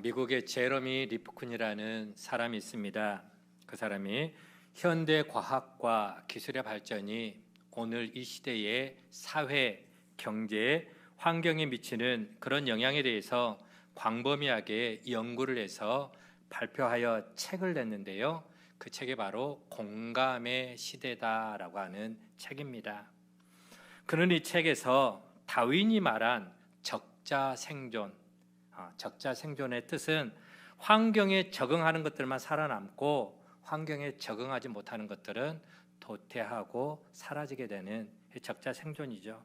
미국의 제러미 리프쿤이라는 사람이 있습니다. 그 사람이 현대 과학과 기술의 발전이 오늘 이 시대의 사회, 경제, 환경에 미치는 그런 영향에 대해서 광범위하게 연구를 해서 발표하여 책을 냈는데요. 그 책이 바로 공감의 시대다라고 하는 책입니다. 그는 이 책에서 다윈이 말한 적자생존, 적자생존의 뜻은 환경에 적응하는 것들만 살아남고 환경에 적응하지 못하는 것들은 도태하고 사라지게 되는 적자생존이죠.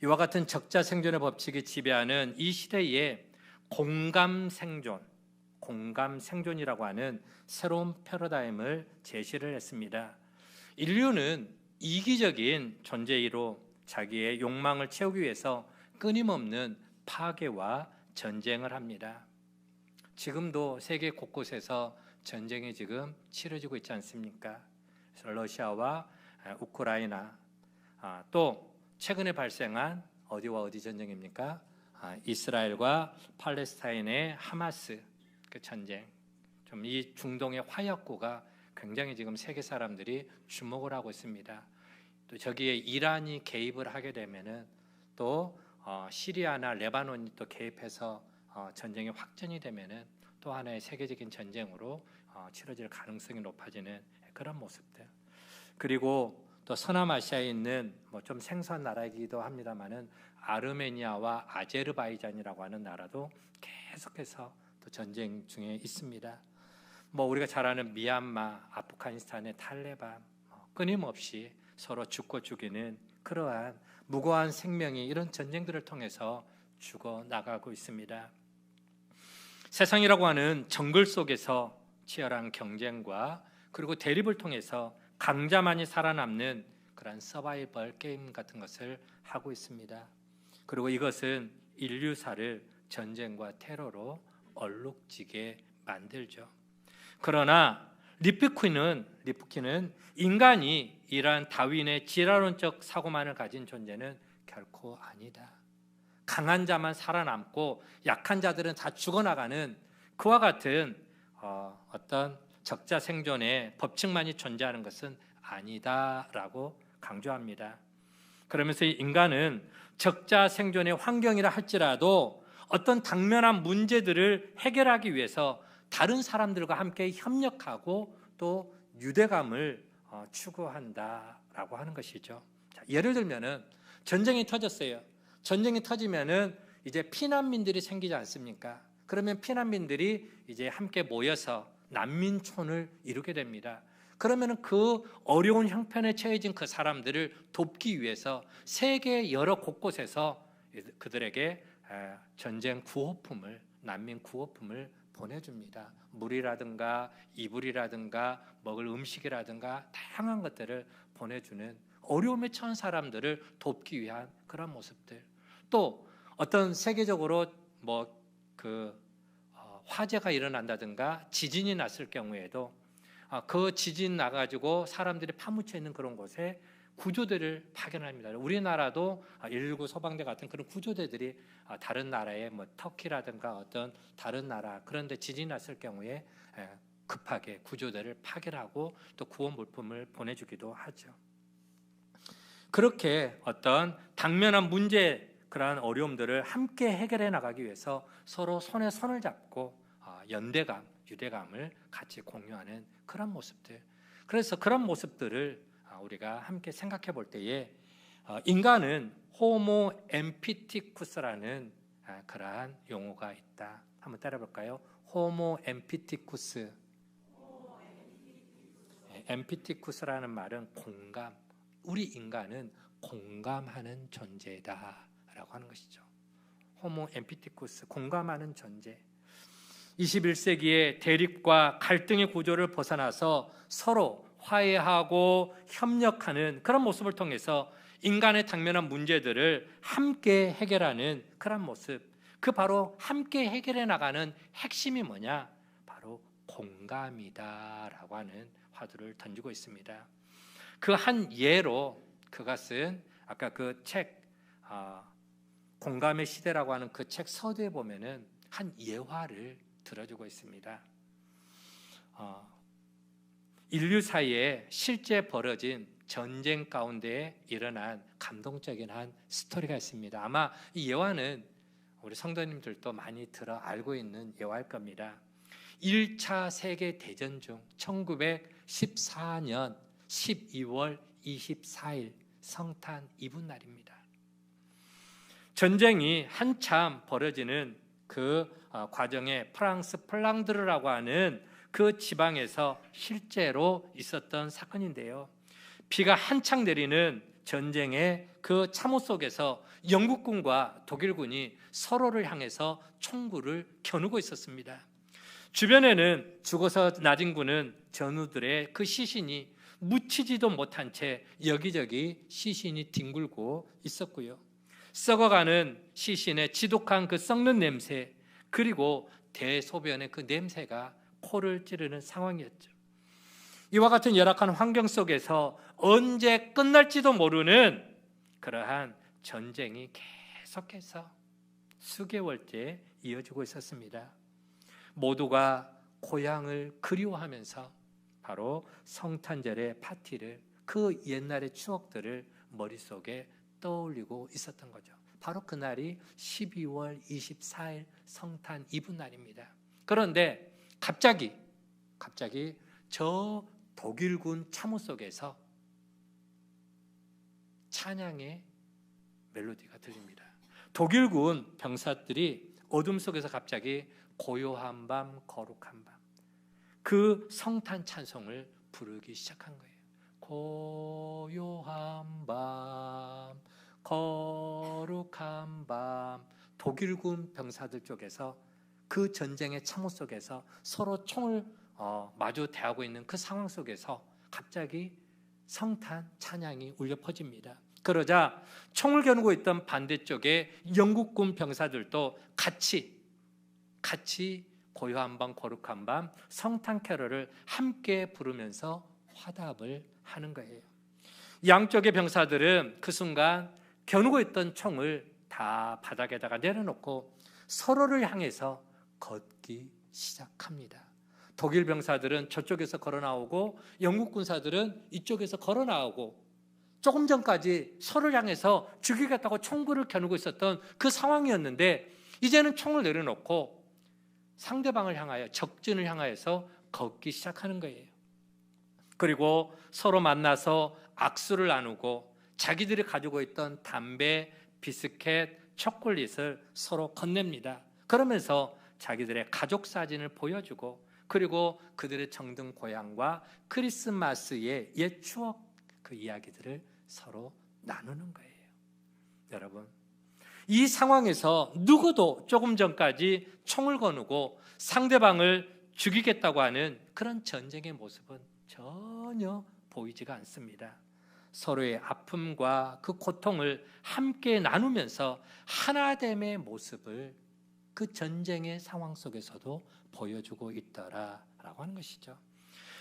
이와 같은 적자생존의 법칙이 지배하는 이 시대에 공감생존이라고 하는 새로운 패러다임을 제시를 했습니다. 인류는 이기적인 존재이로 자기의 욕망을 채우기 위해서 끊임없는 파괴와 전쟁을 합니다. 지금도 세계 곳곳에서 전쟁이 지금 치러지고 있지 않습니까? 러시아와 우크라이나, 또 최근에 발생한 어디와 어디 전쟁입니까? 이스라엘과 팔레스타인의 하마스 그 전쟁. 좀 이 중동의 화약고가 굉장히 지금 세계 사람들이 주목을 하고 있습니다. 또 저기에 이란이 개입을 하게 되면은 또 시리아나 레바논이 또 개입해서 전쟁이 확전이 되면은 또 하나의 세계적인 전쟁으로 치러질 가능성이 높아지는 그런 모습들. 그리고 또 서남아시아에 있는 좀 생소한 나라이기도 합니다만은 아르메니아와 아제르바이잔이라고 하는 나라도 계속해서 또 전쟁 중에 있습니다. 우리가 잘 아는 미얀마, 아프가니스탄의 탈레반, 끊임없이 서로 죽고 죽이는 그러한 무고한 생명이 이런 전쟁들을 통해서 죽어 나가고 있습니다. 세상이라고 하는 정글 속에서 치열한 경쟁과 그리고 대립을 통해서 강자만이 살아남는 그런 서바이벌 게임 같은 것을 하고 있습니다. 그리고 이것은 인류사를 전쟁과 테러로 얼룩지게 만들죠. 그러나 리프킨은 인간이 이러한 다윈의 진화론적 사고만을 가진 존재는 결코 아니다. 강한 자만 살아남고 약한 자들은 다 죽어나가는 그와 같은 어떤 적자생존의 법칙만이 존재하는 것은 아니다라고 강조합니다. 그러면서 인간은 적자생존의 환경이라 할지라도 어떤 당면한 문제들을 해결하기 위해서 다른 사람들과 함께 협력하고 또 유대감을 추구한다라고 하는 것이죠. 예를 들면은 전쟁이 터졌어요. 전쟁이 터지면은 이제 피난민들이 생기지 않습니까? 그러면 피난민들이 이제 함께 모여서 난민촌을 이루게 됩니다. 그러면은 그 어려운 형편에 처해진 그 사람들을 돕기 위해서 세계 여러 곳곳에서 그들에게 전쟁 구호품을, 난민 구호품을 보내줍니다. 물이라든가 이불이라든가 먹을 음식이라든가 다양한 것들을 보내주는 어려움에 처한 사람들을 돕기 위한 그런 모습들. 또 어떤 세계적으로 화재가 일어난다든가 지진이 났을 경우에도 그 지진 나가지고 사람들이 파묻혀 있는 그런 곳에 구조대를 파견합니다. 우리나라도 119 소방대 같은 그런 구조대들이 다른 나라의 터키라든가 어떤 다른 나라 그런데 지진이 났을 경우에 급하게 구조대를 파견하고 또 구원 물품을 보내주기도 하죠. 그렇게 어떤 당면한 문제 그러한 어려움들을 함께 해결해 나가기 위해서 서로 손에 손을 잡고 연대감, 유대감을 같이 공유하는 그런 모습들. 그래서 그런 모습들을 우리가 함께 생각해 볼 때에 인간은 호모 엠피티쿠스라는 그러한 용어가 있다. 한번 따라볼까요? 호모 엠피티쿠스. 엠피티쿠스라는 말은 공감. 우리 인간은 공감하는 존재다라고 하는 것이죠. 호모 엠피티쿠스, 공감하는 존재. 21세기의 대립과 갈등의 구조를 벗어나서 서로 화해하고 협력하는 그런 모습을 통해서 인간의 당면한 문제들을 함께 해결하는 그런 모습. 그 바로 함께 해결해 나가는 핵심이 뭐냐? 바로 공감이다라고 하는 화두를 던지고 있습니다. 그 한 예로 그것은 아까 그 책 공감의 시대라고 하는 그 책 서두에 보면은 한 예화를 들어주고 있습니다. 인류 사이에 실제 벌어진 전쟁 가운데 일어난 감동적인 한 스토리가 있습니다. 아마 이 예화는 우리 성도님들도 많이 들어 알고 있는 예화일 겁니다. 1차 세계대전 중 1914년 12월 24일 성탄 이브날입니다. 전쟁이 한참 벌어지는 그 과정에 프랑스 플랑드르라고 하는 그 지방에서 실제로 있었던 사건인데요. 비가 한창 내리는 전쟁의 그 참호 속에서 영국군과 독일군이 서로를 향해서 총구를 겨누고 있었습니다. 주변에는 죽어서 나진 군은 전우들의 그 시신이 묻히지도 못한 채 여기저기 시신이 뒹굴고 있었고요. 썩어가는 시신의 지독한 그 썩는 냄새, 그리고 대소변의 그 냄새가 코를 찌르는 상황이었죠. 이와 같은 열악한 환경 속에서 언제 끝날지도 모르는 그러한 전쟁이 계속해서 수개월째 이어지고 있었습니다. 모두가 고향을 그리워하면서 바로 성탄절의 파티를, 그 옛날의 추억들을 머릿속에 떠올리고 있었던 거죠. 바로 그날이 12월 24일 성탄 이브날입니다. 그런데 갑자기 저 독일군 참호 속에서 찬양의 멜로디가 들립니다. 독일군 병사들이 어둠 속에서 갑자기 고요한 밤 거룩한 밤, 그 성탄 찬송을 부르기 시작한 거예요. 고요한 밤 거룩한 밤. 독일군 병사들 쪽에서 그 전쟁의 참호 속에서 서로 총을 마주 대하고 있는 그 상황 속에서 갑자기 성탄 찬양이 울려 퍼집니다. 그러자 총을 겨누고 있던 반대쪽에 영국군 병사들도 같이 고요한 밤 거룩한 밤 성탄 캐럴을 함께 부르면서 화답을 하는 거예요. 양쪽의 병사들은 그 순간 겨누고 있던 총을 다 바닥에다가 내려놓고 서로를 향해서 걷기 시작합니다. 독일 병사들은 저쪽에서 걸어 나오고 영국 군사들은 이쪽에서 걸어 나오고, 조금 전까지 서로를 향해서 죽이겠다고 총구를 겨누고 있었던 그 상황이었는데 이제는 총을 내려놓고 상대방을 향하여, 적진을 향하여서 걷기 시작하는 거예요. 그리고 서로 만나서 악수를 나누고 자기들이 가지고 있던 담배, 비스켓, 초콜릿을 서로 건넵니다. 그러면서 자기들의 가족 사진을 보여주고, 그리고 그들의 정든 고향과 크리스마스의 옛 추억, 그 이야기들을 서로 나누는 거예요. 여러분, 이 상황에서 누구도 조금 전까지 총을 거누고 상대방을 죽이겠다고 하는 그런 전쟁의 모습은 전혀 보이지가 않습니다. 서로의 아픔과 그 고통을 함께 나누면서 하나됨의 모습을 그 전쟁의 상황 속에서도 보여주고 있더라라고 하는 것이죠.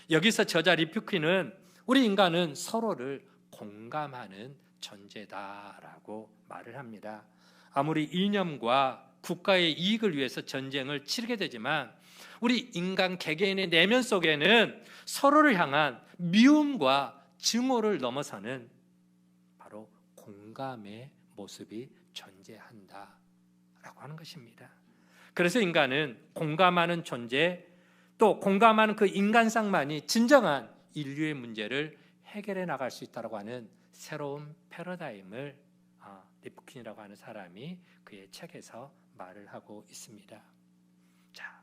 여기서 저자 리프킨은 우리 인간은 서로를 공감하는 존재다라고 말을 합니다. 아무리 이념과 국가의 이익을 위해서 전쟁을 치르게 되지만 우리 인간 개개인의 내면 속에는 서로를 향한 미움과 증오를 넘어서는 바로 공감의 모습이 존재한다라고 하는 것입니다. 그래서 인간은 공감하는 존재, 또 공감하는 그 인간상만이 진정한 인류의 문제를 해결해 나갈 수 있다고 하는 새로운 패러다임을 리프킨이라고 하는 사람이 그의 책에서 말을 하고 있습니다. 자,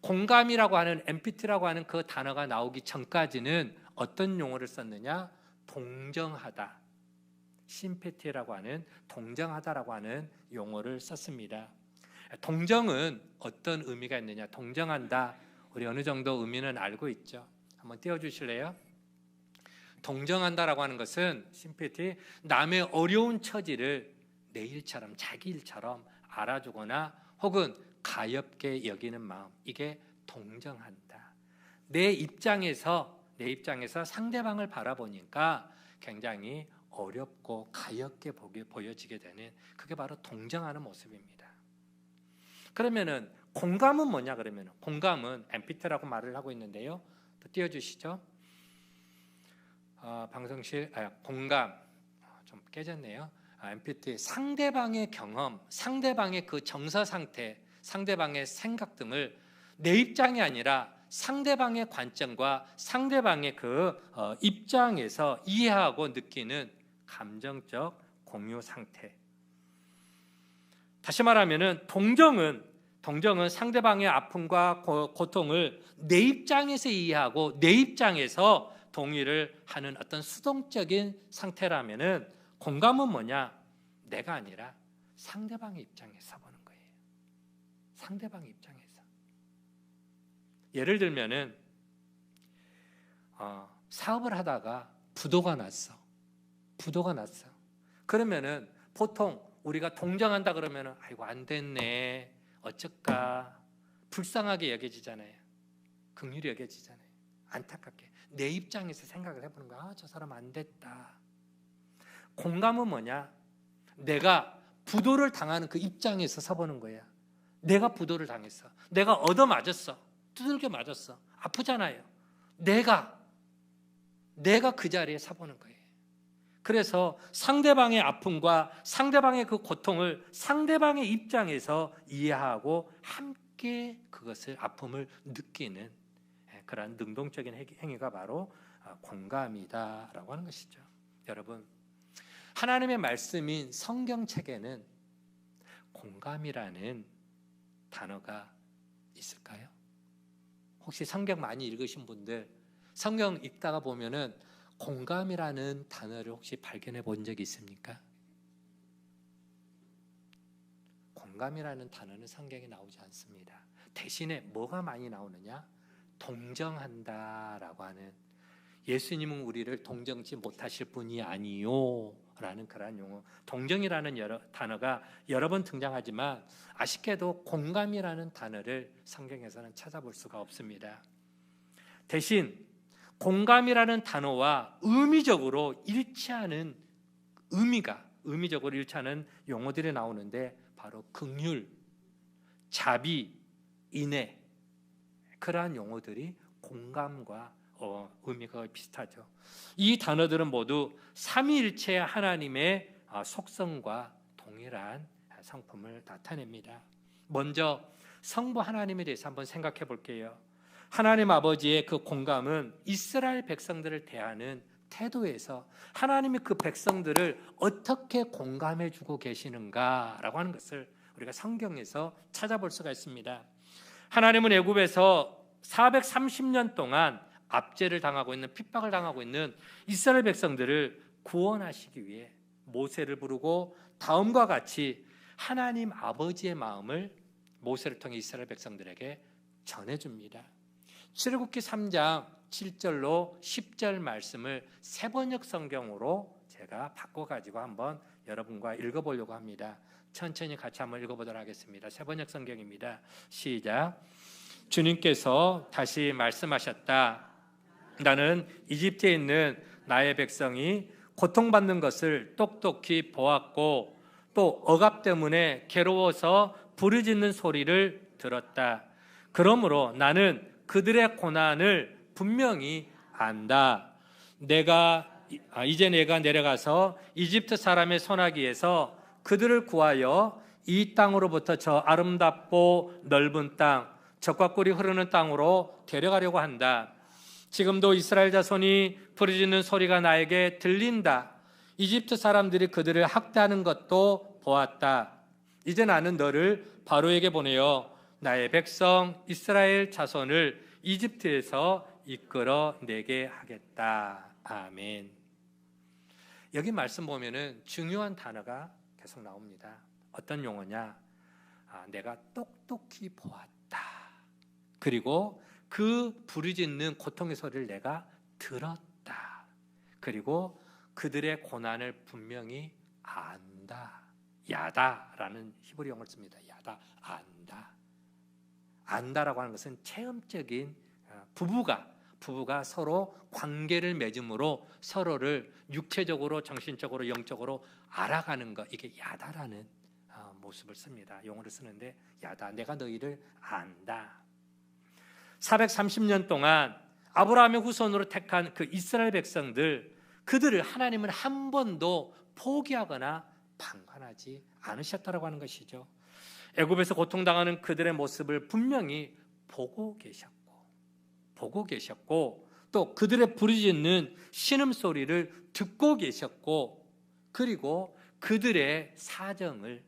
공감이라고 하는, 엠피티라고 하는 그 단어가 나오기 전까지는 어떤 용어를 썼느냐? 동정하다, 심패티라고 하는, 동정하다라고 하는 용어를 썼습니다. 동정은 어떤 의미가 있느냐? 동정한다, 우리 어느 정도 의미는 알고 있죠. 한번 띄워주실래요? 동정한다라고 하는 것은 심패티, 남의 어려운 처지를 내 일처럼, 자기 일처럼 알아주거나 혹은 가엽게 여기는 마음, 이게 동정한다. 내 입장에서 상대방을 바라보니까 굉장히 어렵고 가엽게 보여지게 되는, 그게 바로 동정하는 모습입니다. 그러면은 공감은 뭐냐 그러면, 공감은 empathy라고 말을 하고 있는데요. 또 띄워주시죠. 방송실 공감 좀 깨졌네요. empathy, 상대방의 경험, 상대방의 그 정서 상태, 상대방의 생각 등을 내 입장이 아니라 상대방의 관점과 상대방의 그 입장에서 이해하고 느끼는 감정적 공유 상태. 다시 말하면은 동정은 상대방의 아픔과 고통을 내 입장에서 이해하고 내 입장에서 동의를 하는 어떤 수동적인 상태라면은, 공감은 뭐냐? 내가 아니라 상대방의 입장에서 보는 거예요. 상대방의 입장에서. 예를 들면은 사업을 하다가 부도가 났어. 그러면은 보통 우리가 동정한다 그러면은 아이고 안 됐네, 어쩔까, 불쌍하게 여겨지잖아요. 긍휼히 여겨지잖아요. 안타깝게 내 입장에서 생각을 해보는 거야. 저 사람 안 됐다. 공감은 뭐냐? 내가 부도를 당하는 그 입장에서 서보는 거야. 내가 부도를 당했어. 내가 얻어맞았어. 두들겨 맞았어. 아프잖아요. 내가 그 자리에 서보는 거예요. 그래서 상대방의 아픔과 상대방의 그 고통을 상대방의 입장에서 이해하고 함께 그것을, 아픔을 느끼는 그런 능동적인 행위가 바로 공감이다라고 하는 것이죠. 여러분, 하나님의 말씀인 성경책에는 공감이라는 단어가 있을까요? 혹시 성경 많이 읽으신 분들, 성경 읽다가 보면은 공감이라는 단어를 혹시 발견해 본 적이 있습니까? 공감이라는 단어는 성경에 나오지 않습니다. 대신에 뭐가 많이 나오느냐? 동정한다라고 하는, 예수님은 우리를 동정치 못하실 분이 아니요 라는 그러한 용어, 동정이라는 단어가 여러 번 등장하지만 아쉽게도 공감이라는 단어를 성경에서는 찾아볼 수가 없습니다. 대신 공감이라는 단어와 의미적으로 일치하는 용어들이 나오는데, 바로 긍휼, 자비, 인애, 그러한 용어들이 공감과 의미가 비슷하죠. 이 단어들은 모두 삼위일체 하나님의 속성과 동일한 성품을 나타냅니다. 먼저 성부 하나님에 대해서 한번 생각해 볼게요. 하나님 아버지의 그 공감은 이스라엘 백성들을 대하는 태도에서 하나님이 그 백성들을 어떻게 공감해 주고 계시는가라고 하는 것을 우리가 성경에서 찾아볼 수가 있습니다. 하나님은 애굽에서 430년 동안 압제를 당하고 있는, 핍박을 당하고 있는 이스라엘 백성들을 구원하시기 위해 모세를 부르고 다음과 같이 하나님 아버지의 마음을 모세를 통해 이스라엘 백성들에게 전해줍니다. 출애굽기 3장 7절로 10절 말씀을 세번역 성경으로 제가 바꿔가지고 한번 여러분과 읽어보려고 합니다. 천천히 같이 한번 읽어보도록 하겠습니다. 세번역 성경입니다. 시작. 주님께서 다시 말씀하셨다. 나는 이집트에 있는 나의 백성이 고통받는 것을 똑똑히 보았고, 또 억압 때문에 괴로워서 부르짖는 소리를 들었다. 그러므로 나는 그들의 고난을 분명히 안다. 이제 내가 내려가서 이집트 사람의 손아귀에서 그들을 구하여 이 땅으로부터 저 아름답고 넓은 땅, 젖과 꿀이 흐르는 땅으로 데려가려고 한다. 지금도 이스라엘 자손이 부르짖는 소리가 나에게 들린다. 이집트 사람들이 그들을 학대하는 것도 보았다. 이제 나는 너를 바로에게 보내어 나의 백성 이스라엘 자손을 이집트에서 이끌어 내게 하겠다. 아멘. 여기 말씀 보면은 중요한 단어가 계속 나옵니다. 어떤 용어냐? 내가 똑똑히 보았다. 그리고 그 부르짖는 고통의 소리를 내가 들었다. 그리고 그들의 고난을 분명히 안다. 야다라는 히브리 용어를 씁니다. 야다, 안다. 안다라고 하는 것은 체험적인, 부부가 서로 관계를 맺음으로 서로를 육체적으로, 정신적으로, 영적으로 알아가는 것, 이게 야다라는 모습을 씁니다. 용어를 쓰는데 야다, 내가 너희를 안다. 430년 동안 아브라함의 후손으로 택한 그 이스라엘 백성들, 그들을 하나님은 한 번도 포기하거나 방관하지 않으셨다라고 하는 것이죠. 애굽에서 고통당하는 그들의 모습을 분명히 보고 계셨고 또 그들의 부르짖는 신음소리를 듣고 계셨고, 그리고 그들의 사정을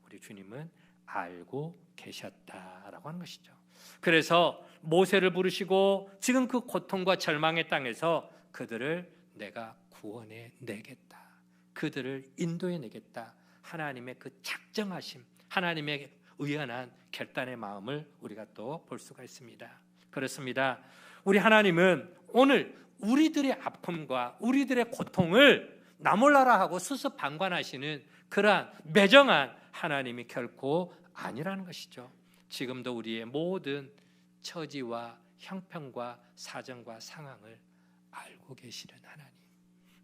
우리 주님은 알고 계셨다라고 하는 것이죠. 그래서 모세를 부르시고 지금 그 고통과 절망의 땅에서 그들을 내가 구원해 내겠다, 그들을 인도해 내겠다, 하나님의 그 작정하심, 하나님의 의연한 결단의 마음을 우리가 또 볼 수가 있습니다. 그렇습니다. 우리 하나님은 오늘 우리들의 아픔과 우리들의 고통을 나 몰라라 하고 수습 방관하시는 그러한 매정한 하나님이 결코 아니라는 것이죠. 지금도 우리의 모든 처지와 형편과 사정과 상황을 알고 계시는 하나님,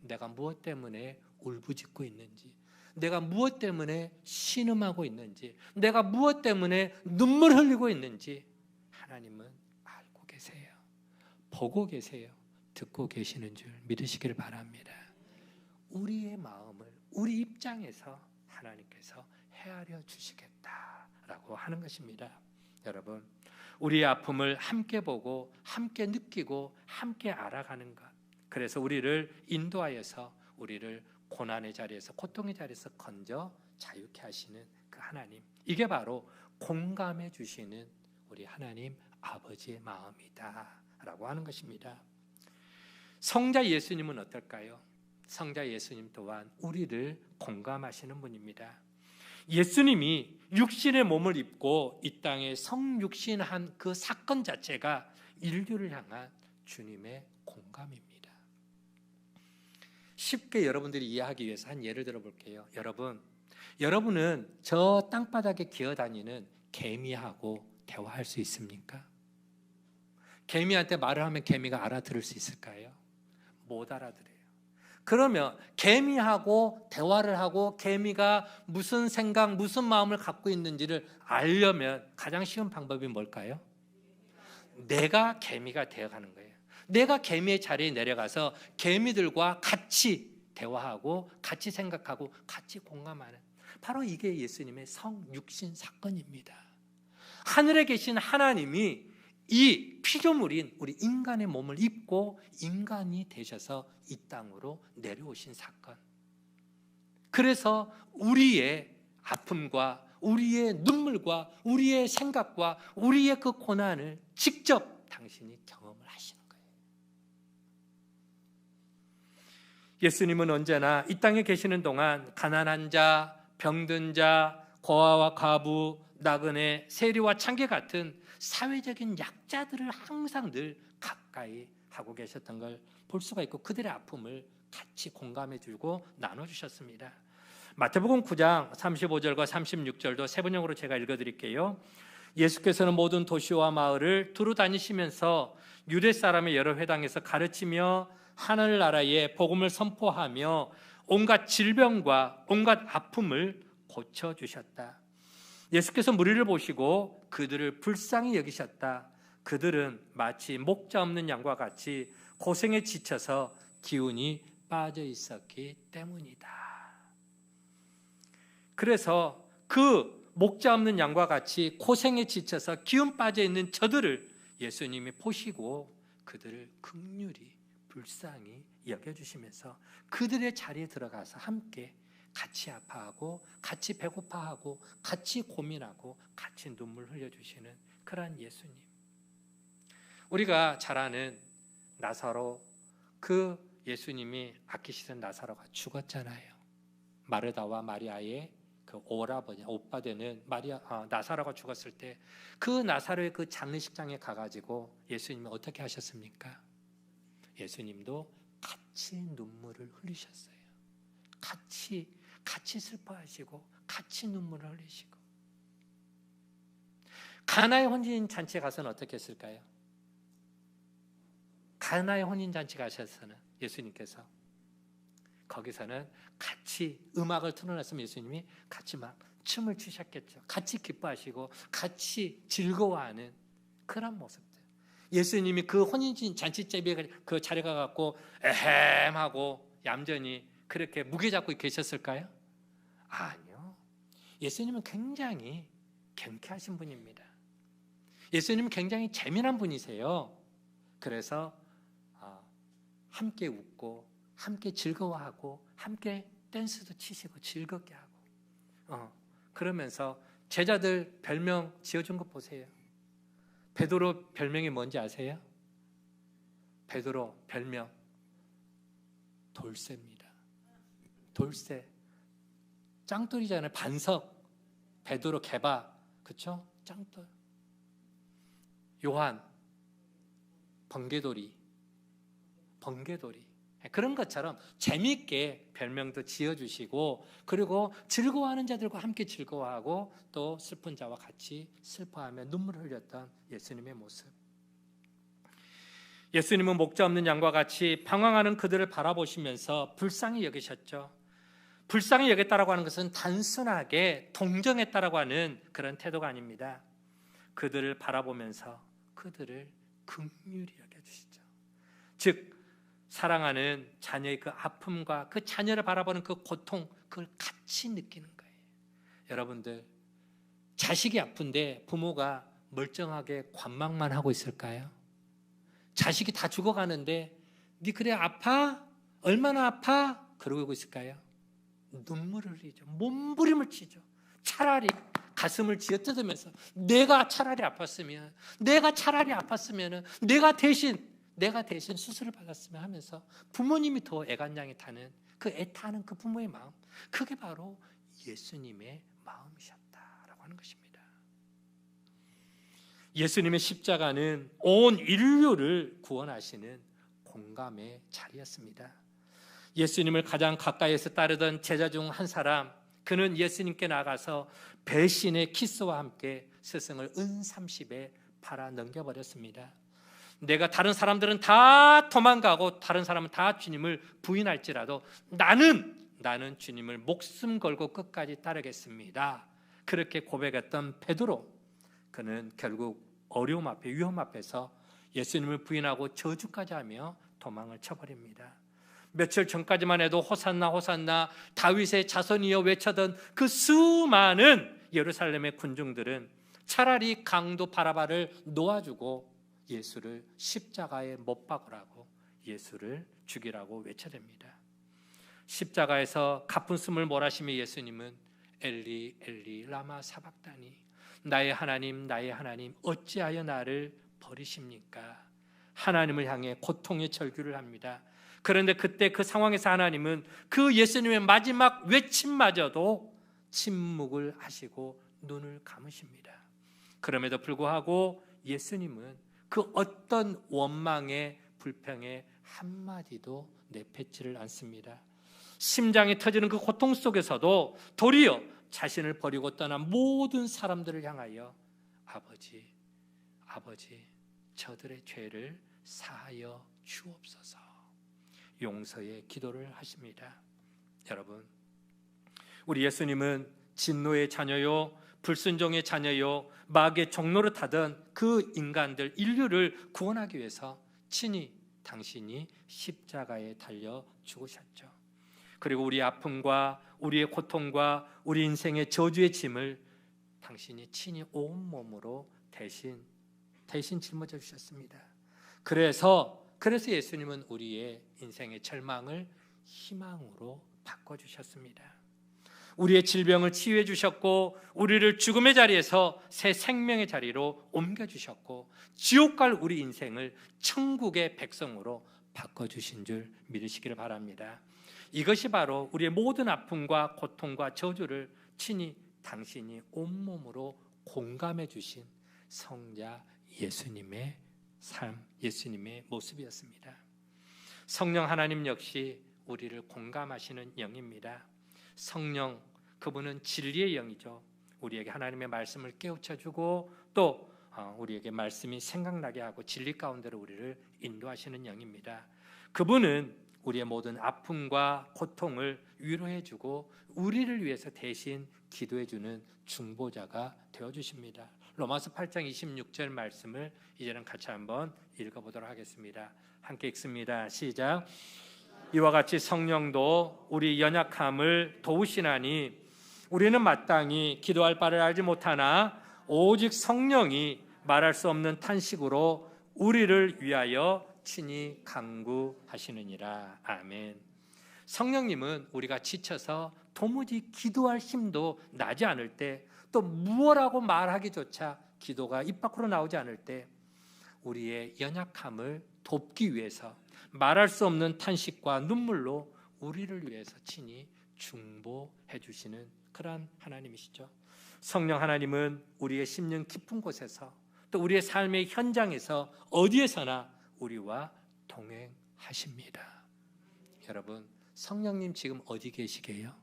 내가 무엇 때문에 울부짖고 있는지, 내가 무엇 때문에 신음하고 있는지, 내가 무엇 때문에 눈물 흘리고 있는지 하나님은 알고 계세요. 보고 계세요. 듣고 계시는 줄 믿으시길 바랍니다. 우리의 마음을 우리 입장에서 하나님께서 헤아려 주시겠다라고 하는 것입니다. 여러분, 우리의 아픔을 함께 보고 함께 느끼고 함께 알아가는 것, 그래서 우리를 인도하여서 우리를 고난의 자리에서, 고통의 자리에서 건져 자유케 하시는 그 하나님, 이게 바로 공감해 주시는 우리 하나님 아버지의 마음이다 라고 하는 것입니다. 성자 예수님은 어떨까요? 성자 예수님 또한 우리를 공감하시는 분입니다. 예수님이 육신의 몸을 입고 이 땅에 성육신한 그 사건 자체가 인류를 향한 주님의 공감입니다. 쉽게 여러분들이 이해하기 위해서 한 예를 들어 볼게요. 여러분은 저 땅바닥에 기어다니는 개미하고 대화할 수 있습니까? 개미한테 말을 하면 개미가 알아들을 수 있을까요? 못 알아들어요. 그러면 개미하고 대화를 하고 개미가 무슨 생각, 무슨 마음을 갖고 있는지를 알려면 가장 쉬운 방법이 뭘까요? 내가 개미가 되어가는 거예요. 내가 개미의 자리에 내려가서 개미들과 같이 대화하고 같이 생각하고 같이 공감하는, 바로 이게 예수님의 성육신 사건입니다. 하늘에 계신 하나님이 이 피조물인 우리 인간의 몸을 입고 인간이 되셔서 이 땅으로 내려오신 사건. 그래서 우리의 아픔과 우리의 눈물과 우리의 생각과 우리의 그 고난을 직접 당신이 경험을 하시는 거예요. 예수님은 언제나 이 땅에 계시는 동안 가난한 자, 병든 자, 고아와 과부, 나그네, 세리와 창기 같은 사회적인 약자들을 항상 늘 가까이 하고 계셨던 걸 볼 수가 있고, 그들의 아픔을 같이 공감해 주고 나눠주셨습니다. 마태복음 9장 35절과 36절도 세번역으로 제가 읽어드릴게요. 예수께서는 모든 도시와 마을을 두루 다니시면서 유대 사람의 여러 회당에서 가르치며 하늘나라의 복음을 선포하며 온갖 질병과 온갖 아픔을 고쳐주셨다. 예수께서 무리를 보시고 그들을 불쌍히 여기셨다. 그들은 마치 목자 없는 양과 같이 고생에 지쳐서 기운이 빠져 있었기 때문이다. 그래서 그 목자 없는 양과 같이 고생에 지쳐서 기운 빠져 있는 저들을 예수님이 보시고 그들을 긍휼히 불쌍히 여겨주시면서 그들의 자리에 들어가서 함께 같이 아파하고 같이 배고파하고 같이 고민하고 같이 눈물 흘려주시는 그러한 예수님. 우리가 잘 아는 나사로, 그 예수님이 아끼시던 나사로가 죽었잖아요. 마르다와 마리아의 그 오라버니, 오빠 되는 나사로가 죽었을 때 그 나사로의 그 장례식장에 가가지고 예수님이 어떻게 하셨습니까? 예수님도 같이 눈물을 흘리셨어요. 같이 슬퍼하시고 같이 눈물을 흘리시고. 가나의 혼인 잔치에 가서는 어떻게 했을까요? 가나의 혼인 잔치 가셔서는 예수님께서 거기서는 같이 음악을 틀어놨으면 예수님이 같이 막 춤을 추셨겠죠. 같이 기뻐하시고 같이 즐거워하는 그런 모습들. 예수님이 그 혼인잔치집에 그 자리에 가갖고 에헴하고 얌전히 그렇게 무게 잡고 계셨을까요? 아니요. 예수님은 굉장히 경쾌하신 분입니다. 예수님은 굉장히 재미난 분이세요. 그래서 함께 웃고 함께 즐거워하고 함께 댄스도 치시고 즐겁게 하고 그러면서 제자들 별명 지어준 거 보세요. 베드로 별명이 뭔지 아세요? 베드로 별명 돌쇠입니다. 돌쇠. 짱돌이잖아요. 반석. 베드로 개바. 그렇죠? 짱돌. 요한 번개돌이. 그런 것처럼 재미있게 별명도 지어주시고 그리고 즐거워하는 자들과 함께 즐거워하고 또 슬픈 자와 같이 슬퍼하며 눈물을 흘렸던 예수님의 모습. 예수님은 목자 없는 양과 같이 방황하는 그들을 바라보시면서 불쌍히 여기셨죠. 불쌍히 여겼다라고 하는 것은 단순하게 동정했다라고 하는 그런 태도가 아닙니다. 그들을 바라보면서 그들을 긍휼히 여겨주시죠. 즉 사랑하는 자녀의 그 아픔과 그 자녀를 바라보는 그 고통, 그걸 같이 느끼는 거예요. 여러분들, 자식이 아픈데 부모가 멀쩡하게 관망만 하고 있을까요? 자식이 다 죽어가는데 네 그래 아파? 얼마나 아파? 그러고 있을까요? 눈물을 흘리죠. 몸부림을 치죠. 차라리 가슴을 쥐어뜯으면서 내가 차라리 아팠으면 내가 대신 수술을 받았으면 하면서 부모님이 더 애간장이 타는 그 애타는 그 부모의 마음, 그게 바로 예수님의 마음이셨다라고 하는 것입니다. 예수님의 십자가는 온 인류를 구원하시는 공감의 자리였습니다. 예수님을 가장 가까이에서 따르던 제자 중 한 사람, 그는 예수님께 나가서 배신의 키스와 함께 스승을 은 30에 팔아 넘겨버렸습니다. 내가 다른 사람들은 다 도망가고 다른 사람은 다 주님을 부인할지라도 나는 주님을 목숨 걸고 끝까지 따르겠습니다. 그렇게 고백했던 베드로, 그는 결국 어려움 앞에 위험 앞에서 예수님을 부인하고 저주까지 하며 도망을 쳐버립니다. 며칠 전까지만 해도 호산나 호산나 다윗의 자손이여 외쳐던 그 수많은 예루살렘의 군중들은 차라리 강도 바라바를 놓아주고 예수를 십자가에 못 박으라고 예수를 죽이라고 외쳐댑니다. 십자가에서 가쁜 숨을 몰아쉬며 예수님은 엘리 엘리 라마 사박다니, 나의 하나님 어찌하여 나를 버리십니까? 하나님을 향해 고통의 절규를 합니다. 그런데 그때 그 상황에서 하나님은 그 예수님의 마지막 외침마저도 침묵을 하시고 눈을 감으십니다. 그럼에도 불구하고 예수님은 그 어떤 원망의 불평의 한마디도 내뱉지를 않습니다. 심장이 터지는 그 고통 속에서도 도리어 자신을 버리고 떠난 모든 사람들을 향하여 아버지 저들의 죄를 사하여 주옵소서 용서의 기도를 하십니다. 여러분, 우리 예수님은 진노의 자녀요 불순종의 자녀요 마귀의 종로를 타던 그 인간들 인류를 구원하기 위해서 친히 당신이 십자가에 달려 죽으셨죠. 그리고 우리의 아픔과 우리의 고통과 우리 인생의 저주의 짐을 당신이 친히 온몸으로 대신 짊어져 주셨습니다. 그래서 예수님은 우리의 인생의 절망을 희망으로 바꿔주셨습니다. 우리의 질병을 치유해 주셨고 우리를 죽음의 자리에서 새 생명의 자리로 옮겨주셨고 지옥 갈 우리 인생을 천국의 백성으로 바꿔주신 줄 믿으시기를 바랍니다. 이것이 바로 우리의 모든 아픔과 고통과 저주를 친히 당신이 온몸으로 공감해 주신 성자 예수님의 삶, 예수님의 모습이었습니다. 성령 하나님 역시 우리를 공감하시는 영입니다. 성령, 그분은 진리의 영이죠. 우리에게 하나님의 말씀을 깨우쳐주고 또 우리에게 말씀이 생각나게 하고 진리 가운데로 우리를 인도하시는 영입니다. 그분은 우리의 모든 아픔과 고통을 위로해주고 우리를 위해서 대신 기도해주는 중보자가 되어주십니다. 로마서 8장 26절 말씀을 이제는 같이 한번 읽어보도록 하겠습니다. 함께 읽습니다. 시작. 이와 같이 성령도 우리 연약함을 도우시나니 우리는 마땅히 기도할 바를 알지 못하나 오직 성령이 말할 수 없는 탄식으로 우리를 위하여 친히 간구하시느니라. 아멘. 성령님은 우리가 지쳐서 도무지 기도할 힘도 나지 않을 때, 또 무엇라고 말하기조차 기도가 입 밖으로 나오지 않을 때 우리의 연약함을 돕기 위해서 말할 수 없는 탄식과 눈물로 우리를 위해서 친히 중보해 주시는 그러한 하나님이시죠. 성령 하나님은 우리의 심령 깊은 곳에서, 또 우리의 삶의 현장에서 어디에서나 우리와 동행하십니다. 여러분, 성령님 지금 어디 계시게요?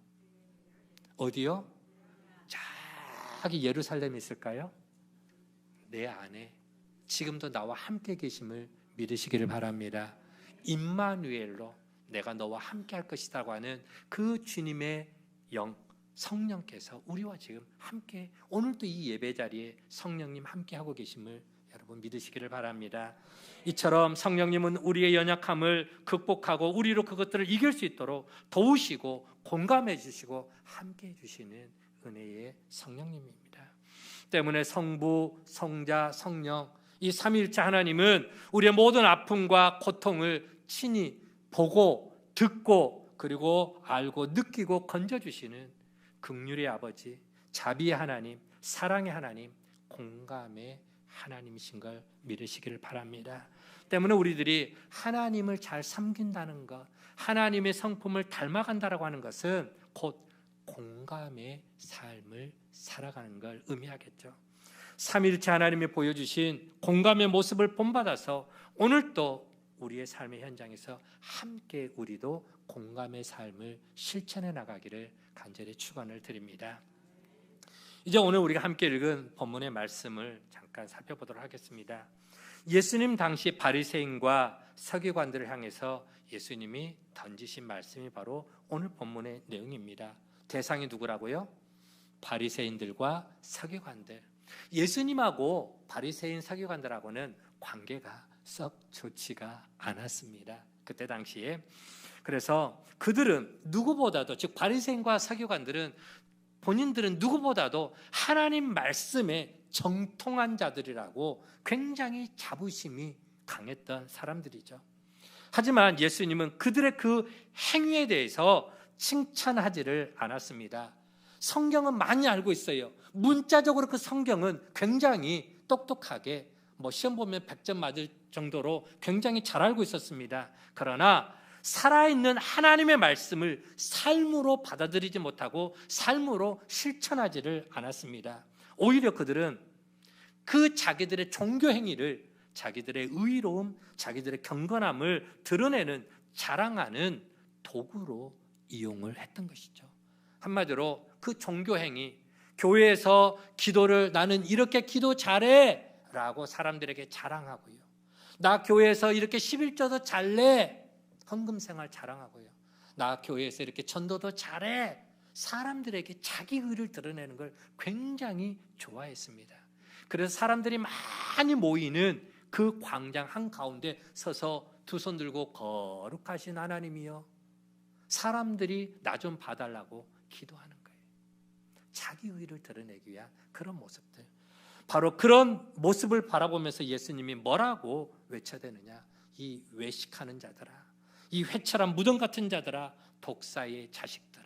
어디요? 저기 예루살렘에 있을까요? 내 안에 지금도 나와 함께 계심을 믿으시기를 바랍니다. 임마누엘로 내가 너와 함께 할 것이라고 하는 그 주님의 영, 성령께서 우리와 지금 함께, 오늘도 이 예배 자리에 성령님 함께 하고 계심을 여러분 믿으시기를 바랍니다. 이처럼 성령님은 우리의 연약함을 극복하고 우리로 그것들을 이길 수 있도록 도우시고 공감해 주시고 함께 해 주시는 은혜의 성령님입니다. 때문에 성부, 성자, 성령, 이 삼위일체 하나님은 우리의 모든 아픔과 고통을 친히 보고 듣고 그리고 알고 느끼고 건져주시는 긍휼의 아버지, 자비의 하나님, 사랑의 하나님, 공감의 하나님이신 걸 믿으시기를 바랍니다. 때문에 우리들이 하나님을 잘 섬긴다는 것, 하나님의 성품을 닮아간다라고 하는 것은 곧 공감의 삶을 살아가는 걸 의미하겠죠. 삼위일체 하나님이 보여주신 공감의 모습을 본받아서 오늘도 우리의 삶의 현장에서 함께 우리도 공감의 삶을 실천해 나가기를 간절히 축원을 드립니다. 이제 오늘 우리가 함께 읽은 본문의 말씀을 잠깐 살펴보도록 하겠습니다. 예수님 당시 바리새인과 서기관들을 향해서 예수님이 던지신 말씀이 바로 오늘 본문의 내용입니다. 대상이 누구라고요? 바리새인들과 서기관들. 예수님하고 바리새인 서기관들하고는 관계가 썩 좋지가 않았습니다. 그때 당시에. 그래서 그들은 누구보다도, 즉 바리새인과 서기관들은 본인들은 누구보다도 하나님 말씀에 정통한 자들이라고 굉장히 자부심이 강했던 사람들이죠. 하지만 예수님은 그들의 그 행위에 대해서 칭찬하지를 않았습니다. 성경은 많이 알고 있어요. 문자적으로 그 성경은 굉장히 똑똑하게 시험 보면 100점 맞을 정도로 굉장히 잘 알고 있었습니다. 그러나 살아있는 하나님의 말씀을 삶으로 받아들이지 못하고 삶으로 실천하지를 않았습니다. 오히려 그들은 그 자기들의 종교 행위를, 자기들의 의로움, 자기들의 경건함을 드러내는, 자랑하는 도구로 이용을 했던 것이죠. 한마디로 그 종교 행위, 교회에서 기도를 나는 이렇게 기도 잘해 라고 사람들에게 자랑하고요, 나 교회에서 이렇게 11조도 잘 내, 헌금 생활 자랑하고요, 나 교회에서 이렇게 전도도 잘해, 사람들에게 자기 의를 드러내는 걸 굉장히 좋아했습니다. 그래서 사람들이 많이 모이는 그 광장 한가운데 서서 두 손 들고 거룩하신 하나님이여, 사람들이 나 좀 봐달라고 기도하는 거예요. 자기 의를 드러내기 위한 그런 모습들. 바로 그런 모습을 바라보면서 예수님이 뭐라고 외쳐대느냐? 이 외식하는 자들아, 이 회철한 무덤 같은 자들아, 독사의 자식들아,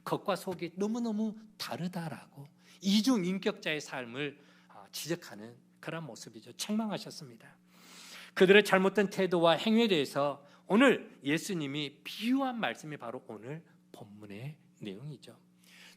겉과 속이 너무너무 다르다라고 이중인격자의 삶을 지적하는 그런 모습이죠. 책망하셨습니다. 그들의 잘못된 태도와 행위에 대해서 오늘 예수님이 비유한 말씀이 바로 오늘 본문의 내용이죠.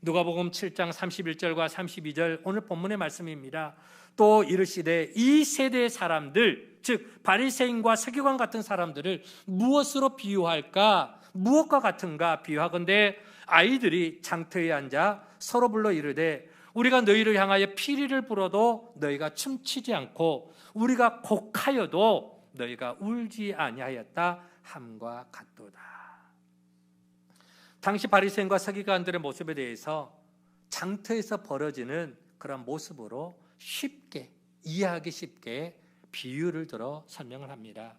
누가복음 7장 31절과 32절 오늘 본문의 말씀입니다. 또 이르시되 이 세대의 사람들, 즉 바리새인과 서기관 같은 사람들을 무엇으로 비유할까? 무엇과 같은가 비유하건대 아이들이 장터에 앉아 서로 불러 이르되 우리가 너희를 향하여 피리를 불어도 너희가 춤추지 않고 우리가 곡하여도 너희가 울지 아니하였다 함과 같도다. 당시 바리새인과 서기관들의 모습에 대해서 장터에서 벌어지는 그런 모습으로 쉽게 이해하기 쉽게 비유를 들어 설명을 합니다.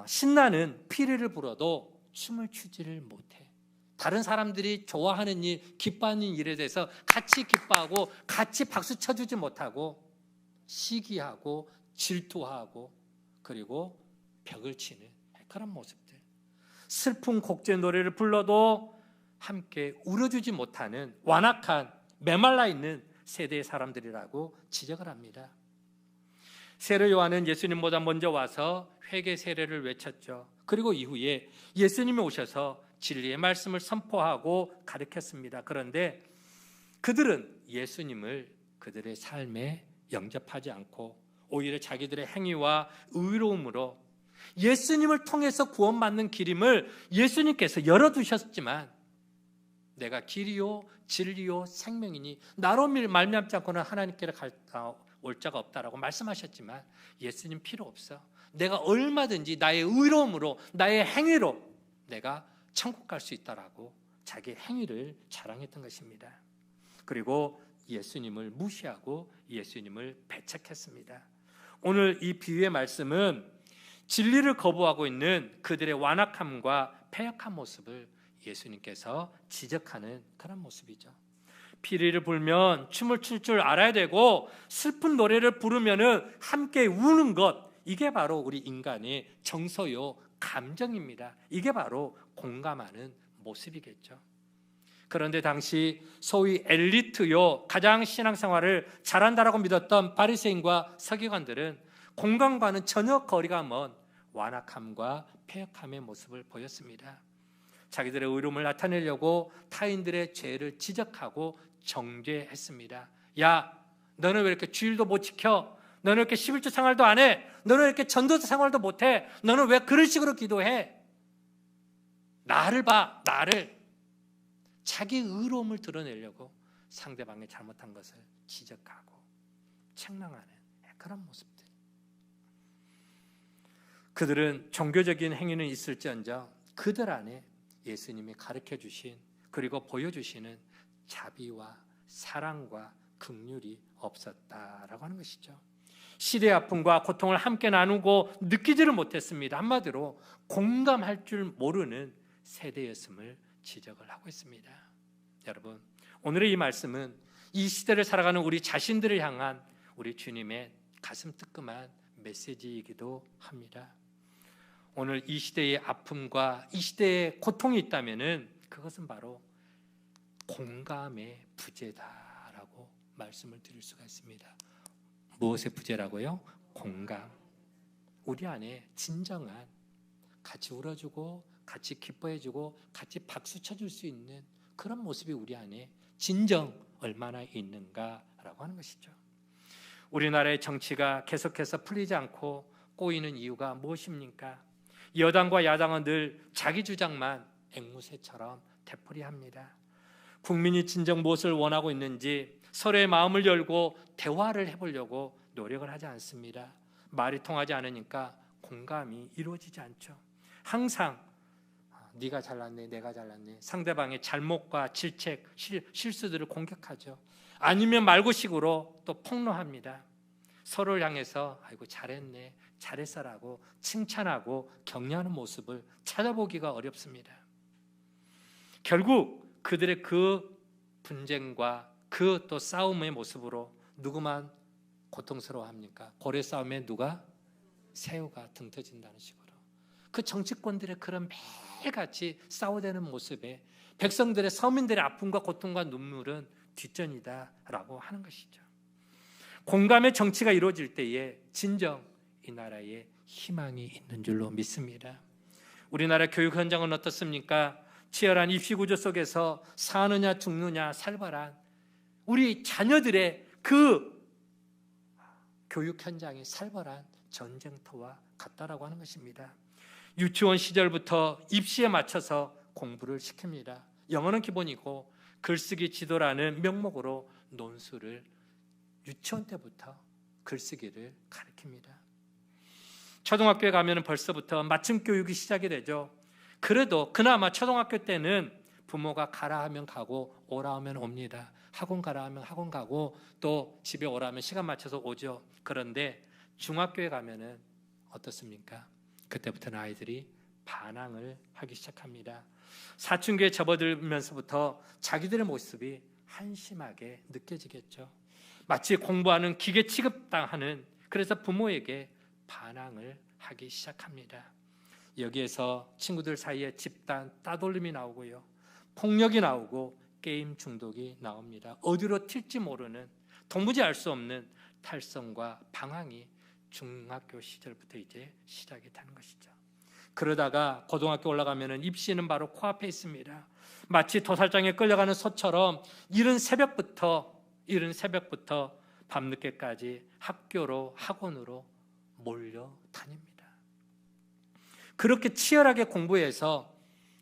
신나는 피리를 불어도 춤을 추지를 못해. 다른 사람들이 좋아하는 일, 기뻐하는 일에 대해서 같이 기뻐하고 같이 박수 쳐주지 못하고 시기하고 질투하고 그리고 벽을 치는 그런 모습들. 슬픈 곡제 노래를 불러도 함께 울어주지 못하는 완악한 메말라 있는 세대의 사람들이라고 지적을 합니다. 세례 요한은 예수님보다 먼저 와서 회개 세례를 외쳤죠. 그리고 이후에 예수님이 오셔서 진리의 말씀을 선포하고 가르쳤습니다. 그런데 그들은 예수님을 그들의 삶에 영접하지 않고 오히려 자기들의 행위와 의로움으로 예수님을 통해서 구원받는 길임을 예수님께서 열어두셨지만 내가 길이요 진리요 생명이니 나로 말미암지 않고는 하나님께로 올 자가 없다라고 말씀하셨지만 예수님 필요 없어. 내가 얼마든지 나의 의로움으로 나의 행위로 내가 천국 갈 수 있다라고 자기 행위를 자랑했던 것입니다. 그리고 예수님을 무시하고 예수님을 배척했습니다. 오늘 이 비유의 말씀은 진리를 거부하고 있는 그들의 완악함과 패역한 모습을 예수님께서 지적하는 그런 모습이죠. 피리를 불면 춤을 출 줄 알아야 되고 슬픈 노래를 부르면 함께 우는 것, 이게 바로 우리 인간의 정서요 감정입니다. 이게 바로 공감하는 모습이겠죠. 그런데 당시 소위 엘리트요 가장 신앙생활을 잘한다라고 믿었던 바리새인과 서기관들은 공감과는 전혀 거리가 먼 완악함과 패역함의 모습을 보였습니다. 자기들의 의로움을 나타내려고 타인들의 죄를 지적하고 정죄했습니다. 야, 너는 왜 이렇게 주일도 못 지켜? 너는 왜 이렇게 11조 생활도 안 해? 너는 왜 이렇게 전도서 생활도 못 해? 너는 왜 그런 식으로 기도해? 나를 봐, 나를. 자기 의로움을 드러내려고 상대방의 잘못한 것을 지적하고 책망하는 그런 모습들. 그들은 종교적인 행위는 있을지언정 그들 안에 예수님이 가르쳐 주신 그리고 보여주시는 자비와 사랑과 긍휼이 없었다라고 하는 것이죠. 시대의 아픔과 고통을 함께 나누고 느끼지를 못했습니다. 한마디로 공감할 줄 모르는 세대였음을 지적을 하고 있습니다. 여러분, 오늘의 이 말씀은 이 시대를 살아가는 우리 자신들을 향한 우리 주님의 가슴 뜨끔한 메시지이기도 합니다. 오늘 이 시대의 아픔과 이 시대의 고통이 있다면 그것은 바로 공감의 부재다라고 말씀을 드릴 수가 있습니다. 무엇의 부재라고요? 공감. 우리 안에 진정한 같이 울어주고 같이 기뻐해주고 같이 박수 쳐줄 수 있는 그런 모습이 우리 안에 진정 얼마나 있는가라고 하는 것이죠. 우리나라의 정치가 계속해서 풀리지 않고 꼬이는 이유가 무엇입니까? 여당과 야당은 늘 자기 주장만 앵무새처럼 되풀이합니다. 국민이 진정 무엇을 원하고 있는지 서로의 마음을 열고 대화를 해보려고 노력을 하지 않습니다. 말이 통하지 않으니까 공감이 이루어지지 않죠. 항상 네가 잘났네, 내가 잘났네, 상대방의 잘못과 질책, 실수들을 공격하죠. 아니면 말고식으로 또 폭로합니다. 서로를 향해서 아이고 잘했네, 잘했어라고 칭찬하고 격려하는 모습을 찾아보기가 어렵습니다. 결국 그들의 그 분쟁과 그 또 싸움의 모습으로 누구만 고통스러워합니까? 고래 싸움에 누가? 새우가 등 터진다는 식으로 그 정치권들의 그런 매일같이 싸워대는 모습에 백성들의 서민들의 아픔과 고통과 눈물은 뒷전이다라고 하는 것이죠. 공감의 정치가 이루어질 때에 진정 이 나라에 희망이 있는 줄로 믿습니다. 우리나라 교육 현장은 어떻습니까? 치열한 입시 구조 속에서 사느냐 죽느냐 살벌한 우리 자녀들의 그 교육 현장이 살벌한 전쟁터와 같다라고 하는 것입니다. 유치원 시절부터 입시에 맞춰서 공부를 시킵니다. 영어는 기본이고 글쓰기 지도라는 명목으로 논술을 유치원 때부터 글쓰기를 가르칩니다. 초등학교에 가면 벌써부터 맞춤 교육이 시작이 되죠. 그래도 그나마 초등학교 때는 부모가 가라 하면 가고 오라 하면 옵니다. 학원 가라 하면 학원 가고 또 집에 오라 하면 시간 맞춰서 오죠. 그런데 중학교에 가면은 어떻습니까? 그때부터는 아이들이 반항을 하기 시작합니다. 사춘기에 접어들면서부터 자기들의 모습이 한심하게 느껴지겠죠. 마치 공부하는 기계 취급당하는, 그래서 부모에게 반항을 하기 시작합니다. 여기에서 친구들 사이에 집단 따돌림이 나오고요, 폭력이 나오고 게임 중독이 나옵니다. 어디로 튈지 모르는, 도무지 알 수 없는 탈선과 방황이 중학교 시절부터 이제 시작이 되는 것이죠. 그러다가 고등학교 올라가면은 입시는 바로 코앞에 있습니다. 마치 도살장에 끌려가는 소처럼 이른 새벽부터 밤늦게까지 학교로, 학원으로 몰려 다닙니다. 그렇게 치열하게 공부해서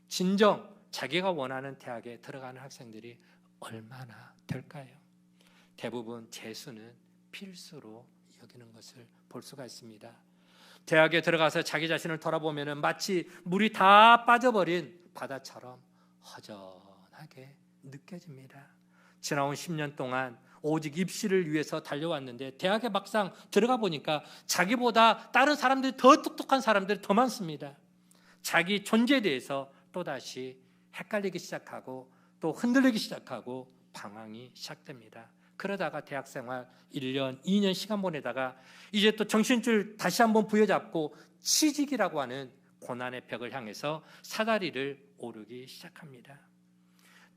진정 자기가 원하는 대학에 들어가는 학생들이 얼마나 될까요? 대부분 재수는 필수로 여기는 것을 볼 수가 있습니다. 대학에 들어가서 자기 자신을 돌아보면 마치 물이 다 빠져버린 바다처럼 허전하게 느껴집니다. 지나온 10년 동안 오직 입시를 위해서 달려왔는데 대학에 막상 들어가 보니까 자기보다 다른 사람들이 더 똑똑한 사람들이 더 많습니다. 자기 존재에 대해서 또다시 헷갈리기 시작하고 또 흔들리기 시작하고 방황이 시작됩니다. 그러다가 대학생활 1년, 2년 시간 보내다가 이제 또 정신줄 다시 한번 부여잡고 취직이라고 하는 고난의 벽을 향해서 사다리를 오르기 시작합니다.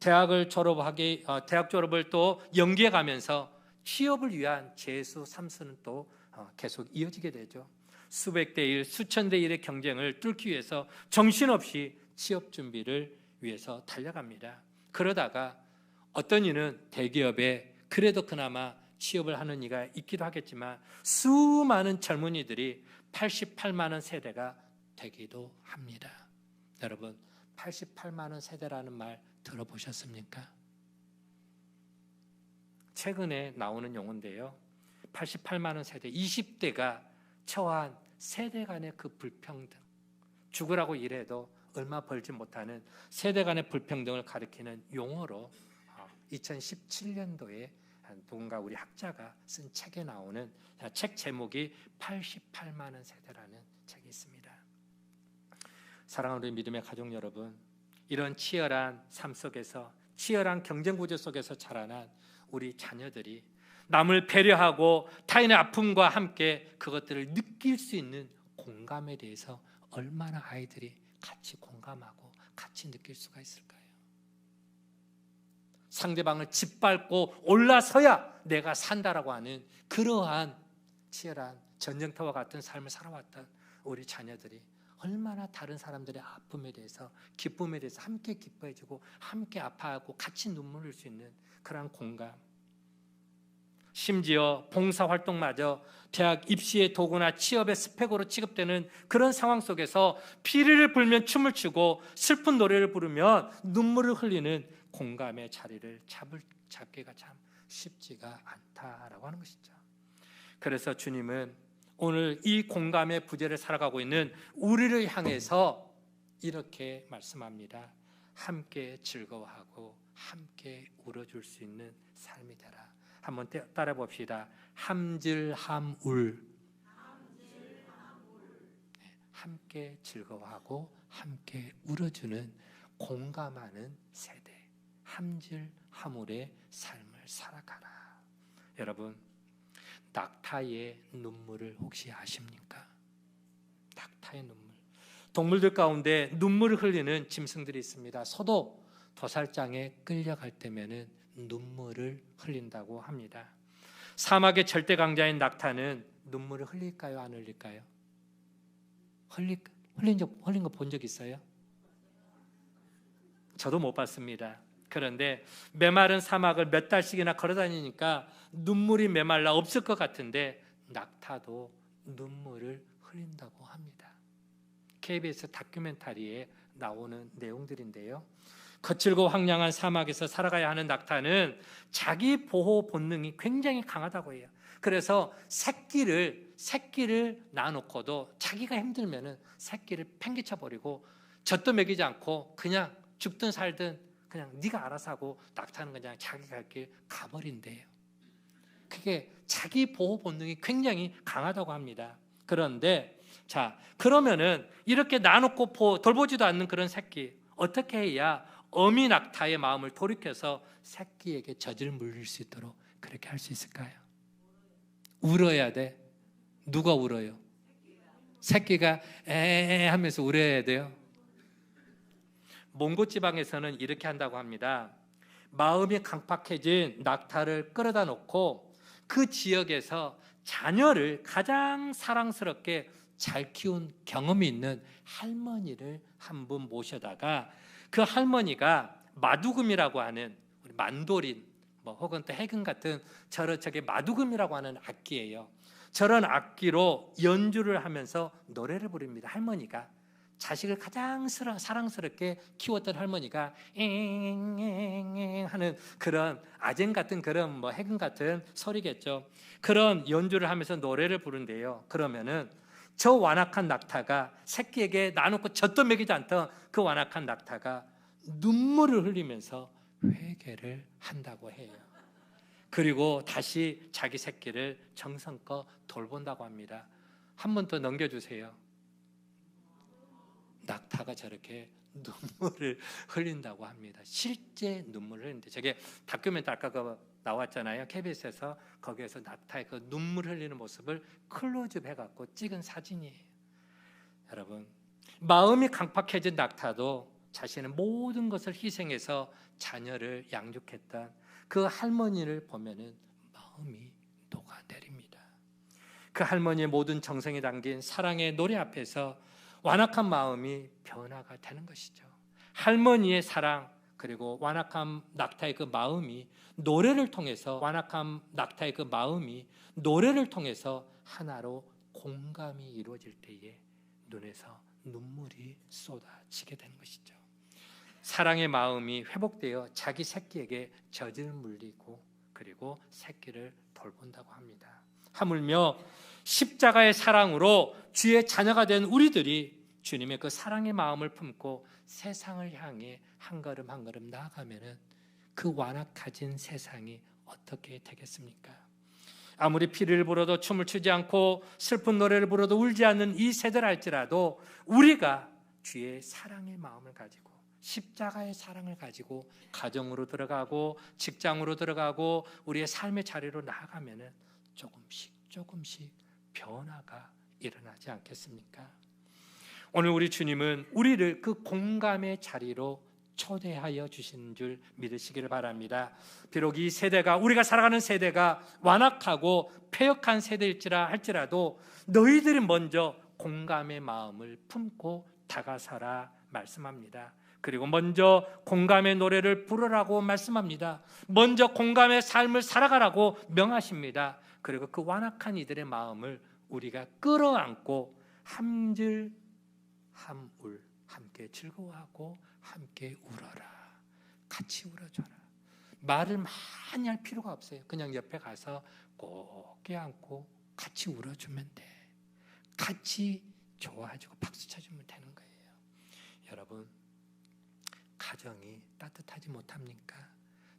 대학 졸업을 또 연기해 가면서 취업을 위한 재수 삼수는 또 계속 이어지게 되죠. 수백 대 1, 수천 대 1의 경쟁을 뚫기 위해서 정신없이 취업 준비를 위해서 달려갑니다. 그러다가 어떤 이는 대기업에 그래도 그나마 취업을 하는 이가 있기도 하겠지만 수많은 젊은이들이 88만 원 세대가 되기도 합니다. 여러분, 88만 원 세대라는 말 들어보셨습니까? 최근에 나오는 용어인데요. 88만 원 세대, 20대가 처한 세대 간의 그 불평등, 죽으라고 일해도 얼마 벌지 못하는 세대 간의 불평등을 가리키는 용어로 2017년도에 누군가 우리 학자가 쓴 책에 나오는 책 제목이 88만 원 세대라는 책이 있습니다. 사랑하는 우리 믿음의 가족 여러분, 이런 치열한 삶 속에서, 치열한 경쟁 구조 속에서 자라난 우리 자녀들이 남을 배려하고 타인의 아픔과 함께 그것들을 느낄 수 있는 공감에 대해서 얼마나 아이들이 같이 공감하고 같이 느낄 수가 있을까요? 상대방을 짓밟고 올라서야 내가 산다라고 하는 그러한 치열한 전쟁터와 같은 삶을 살아왔던 우리 자녀들이 얼마나 다른 사람들의 아픔에 대해서, 기쁨에 대해서 함께 기뻐해주고 함께 아파하고 같이 눈물 흘릴 수 있는 그런 공감, 심지어 봉사활동마저 대학 입시의 도구나 취업의 스펙으로 취급되는 그런 상황 속에서 피리를 불면 춤을 추고 슬픈 노래를 부르면 눈물을 흘리는 공감의 자리를 잡기가 참 쉽지가 않다라고 하는 것이죠. 그래서 주님은 오늘 이 공감의 부재를 살아가고 있는 우리를 향해서 이렇게 말씀합니다. 함께 즐거워하고 함께 울어줄 수 있는 삶이 되라. 한번 따라 봅시다. 함질함울. 함께 즐거워하고 함께 울어주는, 공감하는 세대, 함질함울의 삶을 살아가라. 여러분, 낙타의 눈물을 혹시 아십니까? 낙타의 눈물. 동물들 가운데 눈물을 흘리는 짐승들이 있습니다. 소도 도살장에 끌려갈 때면은 눈물을 흘린다고 합니다. 사막의 절대 강자인 낙타는 눈물을 흘릴까요, 안 흘릴까요? 흘린 거 본 적 있어요? 저도 못 봤습니다. 그런데 메마른 사막을 몇 달씩이나 걸어다니니까 눈물이 메말라 없을 것 같은데 낙타도 눈물을 흘린다고 합니다. KBS 다큐멘터리에 나오는 내용들인데요. 거칠고 황량한 사막에서 살아가야 하는 낙타는 자기 보호 본능이 굉장히 강하다고 해요. 그래서 새끼를 낳아놓고도 자기가 힘들면은 새끼를 팽개쳐 버리고 젖도 먹이지 않고 그냥 죽든 살든 그냥 네가 알아서 하고 낙타는 그냥 자기 갈 길 가버린대요. 그게 자기 보호 본능이 굉장히 강하다고 합니다. 그런데 자, 그러면은 이렇게 나놓고 돌보지도 않는 그런 새끼, 어떻게 해야 어미 낙타의 마음을 돌이켜서 새끼에게 젖을 물릴 수 있도록 그렇게 할 수 있을까요? 울어야 돼. 누가 울어요? 새끼가 에 하면서 울어야 돼요. 몽고 지방에서는 이렇게 한다고 합니다. 마음이 강팍해진 낙타를 끌어다 놓고 그 지역에서 자녀를 가장 사랑스럽게 잘 키운 경험이 있는 할머니를 한 분 모셔다가 그 할머니가 마두금이라고 하는 우리 만도린 혹은 또 해금 같은 저게 마두금이라고 하는 악기예요. 저런 악기로 연주를 하면서 노래를 부릅니다. 할머니가 자식을 가장 사랑스럽게 키웠던 할머니가 엥엥엥 하는 그런 아쟁 같은 그런 해금 같은 소리겠죠. 그런 연주를 하면서 노래를 부른대요. 그러면은 저 완악한 낙타가 새끼에게 나놓고 젖도 먹이지 않던 그 완악한 낙타가 눈물을 흘리면서 회개를 한다고 해요. 그리고 다시 자기 새끼를 정성껏 돌본다고 합니다. 한 번 더 넘겨주세요. 낙타가 저렇게 눈물을 흘린다고 합니다. 실제 눈물을 흘리는데 저게 다큐멘터리 아까 나왔잖아요. KBS에서 거기에서 낙타의 그 눈물 흘리는 모습을 클로즈업 해갖고 찍은 사진이에요. 여러분, 마음이 강팍해진 낙타도 자신의 모든 것을 희생해서 자녀를 양육했던 그 할머니를 보면은 마음이 녹아내립니다. 그 할머니의 모든 정성이 담긴 사랑의 노래 앞에서 완악한 마음이 변화가 되는 것이죠. 할머니의 사랑 그리고 완악한 낙타의 그 마음이 노래를 통해서 완악한 낙타의 그 마음이 노래를 통해서 하나로 공감이 이루어질 때에 눈에서 눈물이 쏟아지게 되는 것이죠. 사랑의 마음이 회복되어 자기 새끼에게 젖을 물리고 그리고 새끼를 돌본다고 합니다. 하물며 십자가의 사랑으로 주의 자녀가 된 우리들이 주님의 그 사랑의 마음을 품고 세상을 향해 한 걸음 한 걸음 나아가면은 그 완악해진 세상이 어떻게 되겠습니까? 아무리 피를 불어도 춤을 추지 않고 슬픈 노래를 불어도 울지 않는 이 세대랄지라도 우리가 주의 사랑의 마음을 가지고 십자가의 사랑을 가지고 가정으로 들어가고 직장으로 들어가고 우리의 삶의 자리로 나아가면은 조금씩 변화가 일어나지 않겠습니까? 오늘 우리 주님은 우리를 그 공감의 자리로 초대하여 주신 줄 믿으시기를 바랍니다. 비록 이 세대가 우리가 살아가는 세대가 완악하고 패역한 세대일지라 할지라도 너희들이 먼저 공감의 마음을 품고 다가서라 말씀합니다. 그리고 먼저 공감의 노래를 부르라고 말씀합니다. 먼저 공감의 삶을 살아가라고 명하십니다. 그리고 그 완악한 이들의 마음을 우리가 끌어안고 함질 함울 함께 즐거워하고 함께 울어라. 같이 울어줘라. 말을 많이 할 필요가 없어요. 그냥 옆에 가서 꼭 껴안고 같이 울어주면 돼. 같이 좋아해주고 박수 쳐주면 되는 거예요. 여러분, 가정이 따뜻하지 못합니까?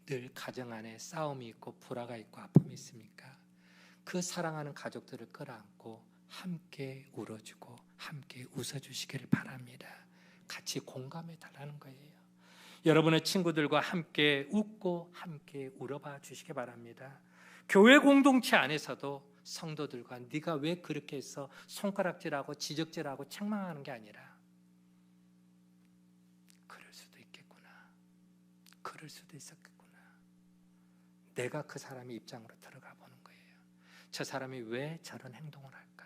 늘 가정 안에 싸움이 있고 불화가 있고 아픔이 있습니까? 그 사랑하는 가족들을 끌어안고 함께 울어주고 함께 웃어주시기를 바랍니다. 같이 공감해 달라는 거예요. 여러분의 친구들과 함께 웃고 함께 울어봐 주시기 바랍니다. 교회 공동체 안에서도 성도들과 네가 왜 그렇게 해서 손가락질하고 지적질하고 책망하는 게 아니라 그럴 수도 있겠구나. 그럴 수도 있었겠구나. 내가 그 사람의 입장으로 들어가 보는 거예요. 저 사람이 왜 저런 행동을 할까?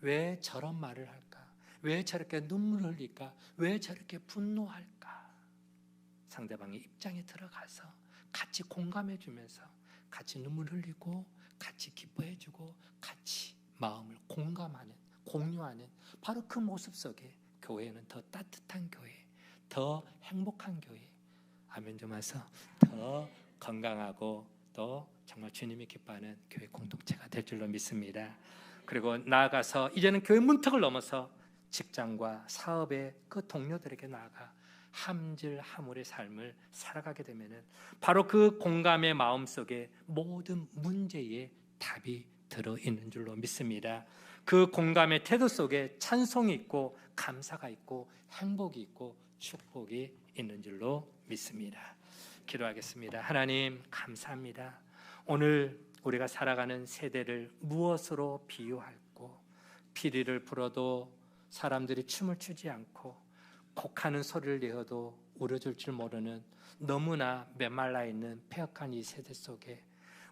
왜 저런 말을 할까? 왜 저렇게 눈물을 흘릴까? 왜 저렇게 분노할까? 상대방의 입장에 들어가서 같이 공감해 주면서 같이 눈물 흘리고 같이 기뻐해 주고 같이 마음을 공감하는 공유하는 바로 그 모습 속에 교회는 더 따뜻한 교회, 더 행복한 교회, 아멘 좀 하서 더 건강하고 또 정말 주님이 기뻐하는 교회 공동체가 될 줄로 믿습니다. 그리고 나아가서 이제는 교회 문턱을 넘어서 직장과 사업의 그 동료들에게 나아가 함질 함울의 삶을 살아가게 되면은 바로 그 공감의 마음 속에 모든 문제의 답이 들어 있는 줄로 믿습니다. 그 공감의 태도 속에 찬송이 있고 감사가 있고 행복이 있고 축복이 있는 줄로 믿습니다. 기도하겠습니다. 하나님 감사합니다. 오늘 우리가 살아가는 세대를 무엇으로 비유할고 피리를 불어도 사람들이 춤을 추지 않고 곡하는 소리를 내어도 울어줄 줄 모르는 너무나 메말라 있는 폐역한 이 세대 속에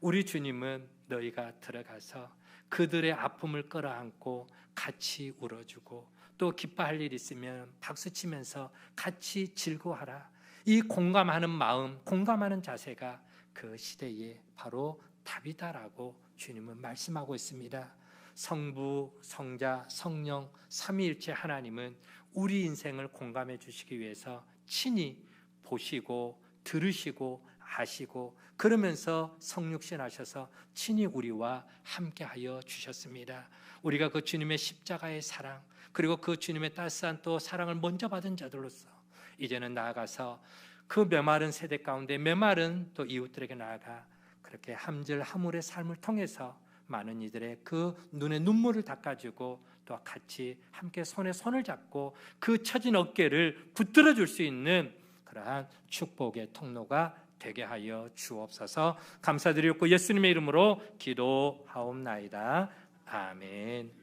우리 주님은 너희가 들어가서 그들의 아픔을 끌어안고 같이 울어주고 또 기뻐할 일 있으면 박수치면서 같이 즐거워하라. 이 공감하는 마음, 공감하는 자세가 그 시대에 바로 답이다라고 주님은 말씀하고 있습니다. 성부, 성자, 성령 삼위일체 하나님은 우리 인생을 공감해 주시기 위해서 친히 보시고 들으시고 아시고 그러면서 성육신 하셔서 친히 우리와 함께하여 주셨습니다. 우리가 그 주님의 십자가의 사랑 그리고 그 주님의 따스한 또 사랑을 먼저 받은 자들로서 이제는 나아가서 그 메마른 세대 가운데 메마른 또 이웃들에게 나아가 그렇게 함질 함울의 삶을 통해서 많은 이들의 그 눈에 눈물을 닦아주고 또 같이 함께 손에 손을 잡고 그 처진 어깨를 붙들어 줄 수 있는 그러한 축복의 통로가 되게 하여 주옵소서. 감사드리고 예수님의 이름으로 기도하옵나이다. 아멘.